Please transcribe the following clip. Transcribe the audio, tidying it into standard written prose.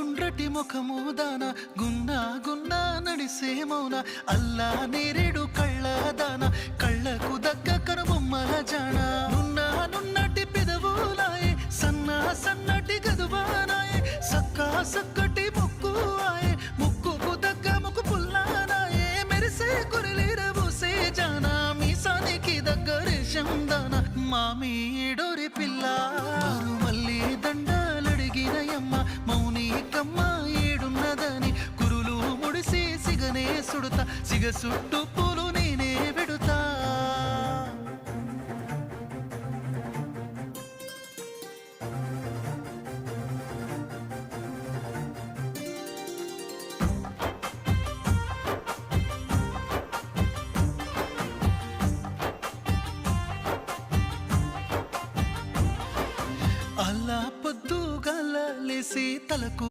గుండ్రటి ముఖము దాన గున్నా గున్నా నడిసే మౌన అల్లా నేరేడు కళ్ళ దాన కళ్ళకు దగ్గ కనుబొమ్మల జాణ నున్నా నున్నటి పెదవులాయే సన్నా సన్నటి గదువానాయే సక్కా సక్కటి ముక్కు ఆయే ముక్కుకు దగ్గ ముక్కు పుల్లానాయే మెరిసే కురిలిరబూసే జాన మీసానికి దగ్గ రేషం దాన మామీ డోరి పిల్ల మళ్ళీ దండాలడిగినయమ్మ మౌని కమ్మ ఏడున్నదని కురులు ముడిసి సిగనే సుడత సిగ సుట్టు